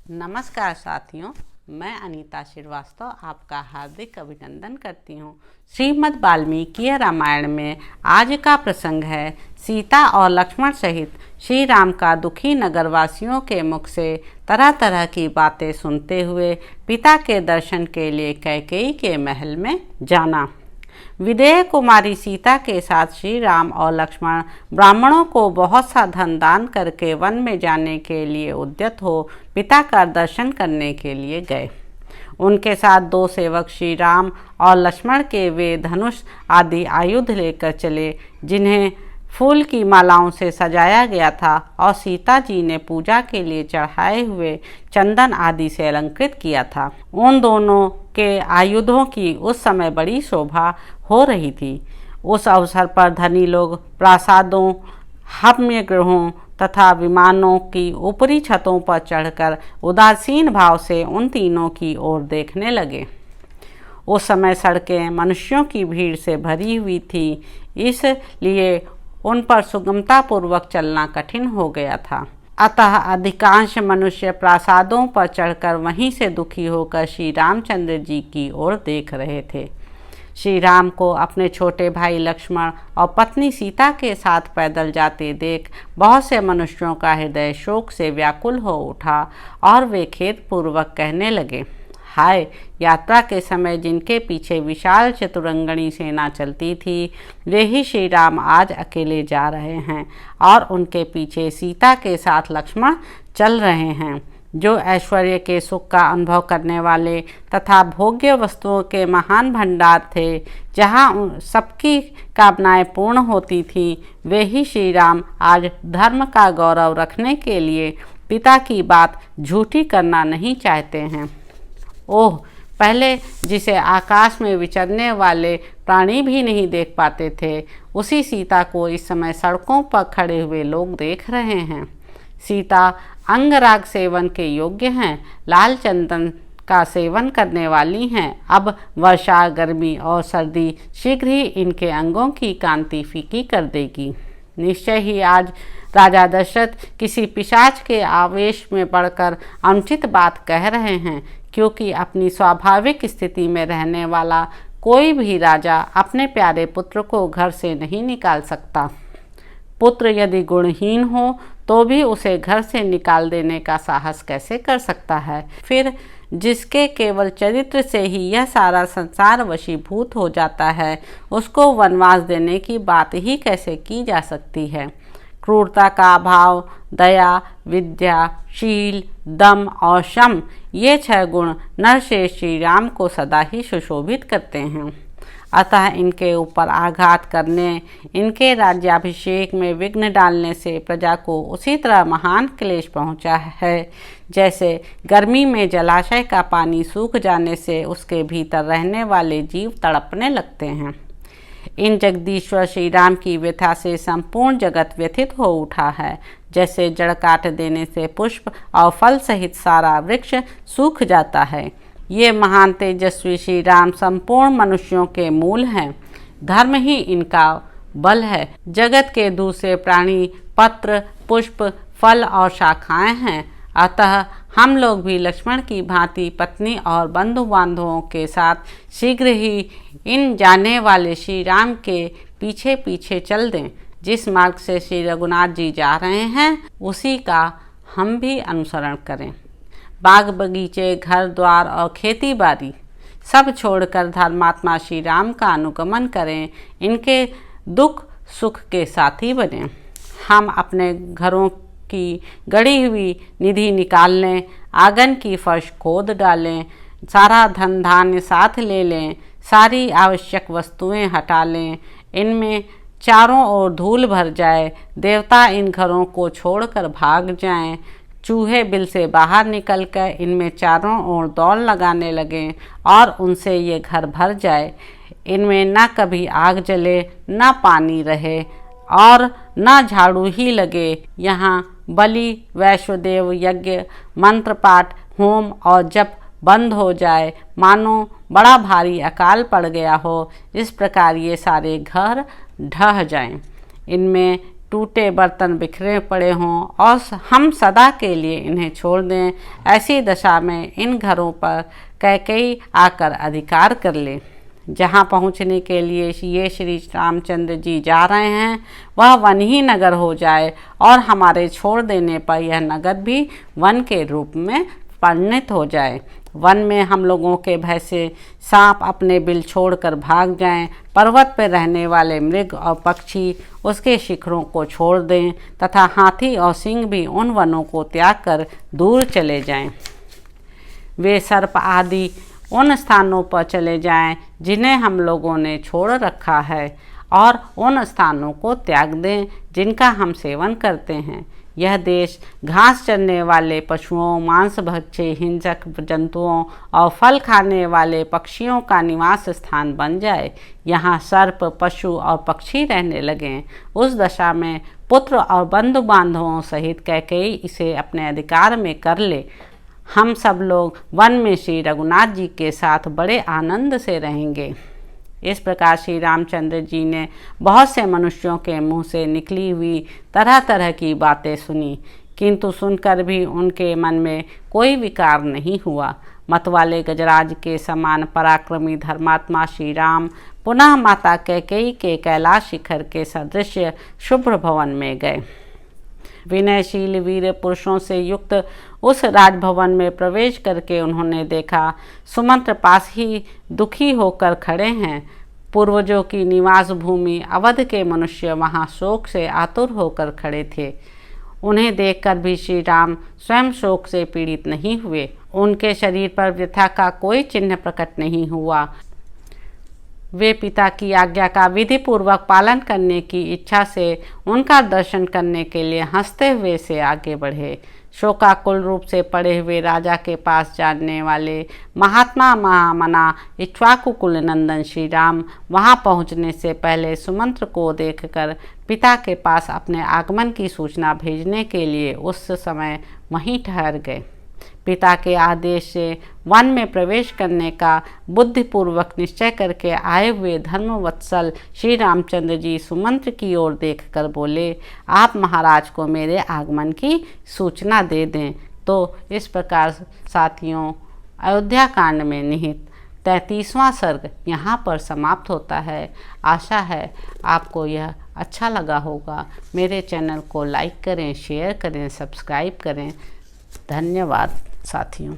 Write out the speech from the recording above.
नमस्कार साथियों, मैं अनीता श्रीवास्तव आपका हार्दिक अभिनंदन करती हूँ। श्रीमद् वाल्मीकि रामायण में आज का प्रसंग है सीता और लक्ष्मण सहित श्री राम का दुखी नगरवासियों के मुख से तरह तरह की बातें सुनते हुए पिता के दर्शन के लिए कैकेयी के महल में जाना। विदेह कुमारी सीता के साथ श्री राम और लक्ष्मण ब्राह्मणों को बहुत सा धन दान करके वन में जाने के लिए उद्यत हो पिता का दर्शन करने के लिए गए। उनके साथ दो सेवक श्री राम और लक्ष्मण के वे धनुष आदि आयुध लेकर चले, जिन्हें फूल की मालाओं से सजाया गया था और सीता जी ने पूजा के लिए चढ़ाए हुए चंदन आदि से अलंकृत किया था। उन दोनों के आयुधों की उस समय बड़ी शोभा हो रही थी। उस अवसर पर धनी लोग प्रासादों, हव्य गृहों तथा विमानों की ऊपरी छतों पर चढ़कर उदासीन भाव से उन तीनों की ओर देखने लगे। उस समय सड़कें मनुष्यों की भीड़ से भरी हुई थी, इसलिए उन पर सुगमतापूर्वक चलना कठिन हो गया था। अतः अधिकांश मनुष्य प्रासादों पर चढ़कर वहीं से दुखी होकर श्री रामचंद्र जी की ओर देख रहे थे। श्री राम को अपने छोटे भाई लक्ष्मण और पत्नी सीता के साथ पैदल जाते देख बहुत से मनुष्यों का हृदय शोक से व्याकुल हो उठा और वे खेदपूर्वक कहने लगे, हाय, यात्रा के समय जिनके पीछे विशाल चतुरंगनी सेना चलती थी, वे ही श्री राम आज अकेले जा रहे हैं और उनके पीछे सीता के साथ लक्ष्मण चल रहे हैं, जो ऐश्वर्य के सुख का अनुभव करने वाले तथा भोग्य वस्तुओं के महान भंडार थे। जहाँ सबकी कामनाएं पूर्ण होती थी, वे ही श्री राम आज धर्म का गौरव रखने के लिए पिता की बात झूठी करना नहीं चाहते हैं। ओह, पहले जिसे आकाश में विचरने वाले प्राणी भी नहीं देख पाते थे, उसी सीता को इस समय सड़कों पर खड़े हुए लोग देख रहे हैं। सीता अंगराग सेवन के योग्य हैं, लाल चंदन का सेवन करने वाली हैं। अब वर्षा, गर्मी और सर्दी शीघ्र ही इनके अंगों की कांति फीकी कर देगी। निश्चय ही आज राजा दशरथ किसी पिशाच के आवेश में पड़कर अनुचित बात कह रहे हैं, क्योंकि अपनी स्वाभाविक स्थिति में रहने वाला कोई भी राजा अपने प्यारे पुत्र को घर से नहीं निकाल सकता। पुत्र यदि गुणहीन हो तो भी उसे घर से निकाल देने का साहस कैसे कर सकता है? फिर जिसके केवल चरित्र से ही यह सारा संसार वशीभूत हो जाता है, उसको वनवास देने की बात ही कैसे की जा सकती है? क्रूरता का अभाव, दया, विद्या, शील, दम और शम, ये 6 गुण नरश्रेष्ठ श्री राम को सदा ही सुशोभित करते हैं। अतः इनके ऊपर आघात करने, इनके राज्याभिषेक में विघ्न डालने से प्रजा को उसी तरह महान क्लेश पहुंचा है, जैसे गर्मी में जलाशय का पानी सूख जाने से उसके भीतर रहने वाले जीव तड़पने लगते हैं। इन जगदीश्वर श्री राम की व्यथा से संपूर्ण जगत व्यथित हो उठा है। जैसे जड़ काट देने से पुष्प और फल सहित सारा वृक्ष सूख जाता है, ये महान तेजस्वी श्री राम संपूर्ण मनुष्यों के मूल हैं। धर्म ही इनका बल है। जगत के दूसरे प्राणी पत्र, पुष्प, फल और शाखाएं हैं। अतः हम लोग भी लक्ष्मण की भांति पत्नी और बंधु बांधवों के साथ शीघ्र ही इन जाने वाले श्री राम के पीछे पीछे चल दें। जिस मार्ग से श्री रघुनाथ जी जा रहे हैं, उसी का हम भी अनुसरण करें। बाग बगीचे, घर द्वार और खेती बाड़ी सब छोड़कर धर्मात्मा श्री राम का अनुगमन करें। इनके दुख सुख के साथी बने। हम अपने घरों की गड़ी हुई निधि निकाल लें, आंगन की फर्श खोद डालें, सारा धन धान्य साथ ले लें, सारी आवश्यक वस्तुएं हटा लें, इनमें चारों ओर धूल भर जाए, देवता इन घरों को छोड़कर भाग जाएं, चूहे बिल से बाहर निकलकर इनमें चारों ओर दौड़ लगाने लगें और उनसे ये घर भर जाए। इनमें न कभी आग जले, न पानी रहे और न झाड़ू ही लगे। यहाँ बलि, वैश्वदेव यज्ञ, मंत्र पाठ, होम और जप बंद हो जाए, मानो बड़ा भारी अकाल पड़ गया हो। इस प्रकार ये सारे घर ढह जाएं। इनमें टूटे बर्तन बिखरे पड़े हों और हम सदा के लिए इन्हें छोड़ दें। ऐसी दशा में इन घरों पर कैकेयी आकर अधिकार कर ले। जहाँ पहुँचने के लिए ये श्री रामचंद्र जी जा रहे हैं वह वन ही नगर हो जाए और हमारे छोड़ देने पर यह नगर भी वन के रूप में परिणत हो जाए। वन में हम लोगों के भय से सांप अपने बिल छोड़कर भाग जाएं, पर्वत पर रहने वाले मृग और पक्षी उसके शिखरों को छोड़ दें तथा हाथी और सिंह भी उन वनों को त्याग कर दूर चले जाएं। वे सर्प आदि उन स्थानों पर चले जाएं जिन्हें हम लोगों ने छोड़ रखा है और उन स्थानों को त्याग दें जिनका हम सेवन करते हैं। यह देश घास चरने वाले पशुओं, मांस भक्षी हिंसक जंतुओं और फल खाने वाले पक्षियों का निवास स्थान बन जाए। यहाँ सर्प, पशु और पक्षी रहने लगें। उस दशा में पुत्र और बंधु बांधवों सहित कैकेयी इसे अपने अधिकार में कर ले। हम सब लोग वन में श्री रघुनाथ जी के साथ बड़े आनंद से रहेंगे। इस प्रकार श्री रामचंद्र जी ने बहुत से मनुष्यों के मुंह से निकली हुई तरह तरह की बातें सुनी, किंतु सुनकर भी उनके मन में कोई विकार नहीं हुआ। मतवाले गजराज के समान पराक्रमी धर्मात्मा श्री राम पुनः माता कैकेयी के कैलाश शिखर के सदृश शुभ्र भवन में गए। विनयशील वीर पुरुषों से युक्त उस राजभवन में प्रवेश करके उन्होंने देखा सुमंत्र पास ही दुखी होकर खड़े हैं। पूर्वजों की निवास भूमि अवध के मनुष्य वहां शोक से आतुर होकर खड़े थे। उन्हें देखकर भी श्री राम स्वयं शोक से पीड़ित नहीं हुए। उनके शरीर पर व्यथा का कोई चिन्ह प्रकट नहीं हुआ। वे पिता की आज्ञा का विधि पूर्वक पालन करने की इच्छा से उनका दर्शन करने के लिए हंसते हुए से आगे बढ़े। शोकाकुल रूप से पड़े हुए राजा के पास जाने वाले महात्मा महामना इक्ष्वाकु कुल नंदन श्री राम वहां पहुंचने से पहले सुमंत्र को देखकर पिता के पास अपने आगमन की सूचना भेजने के लिए उस समय वहीं ठहर गए। पिता के आदेश से वन में प्रवेश करने का बुद्धिपूर्वक निश्चय करके आए हुए धर्मवत्सल श्री रामचंद्र जी सुमंत्र की ओर देखकर बोले, आप महाराज को मेरे आगमन की सूचना दे दें। तो इस प्रकार साथियों अयोध्या कांड में निहित 33वां सर्ग यहाँ पर समाप्त होता है। आशा है आपको यह अच्छा लगा होगा। मेरे चैनल को लाइक करें, शेयर करें, सब्सक्राइब करें। धन्यवाद साथियों।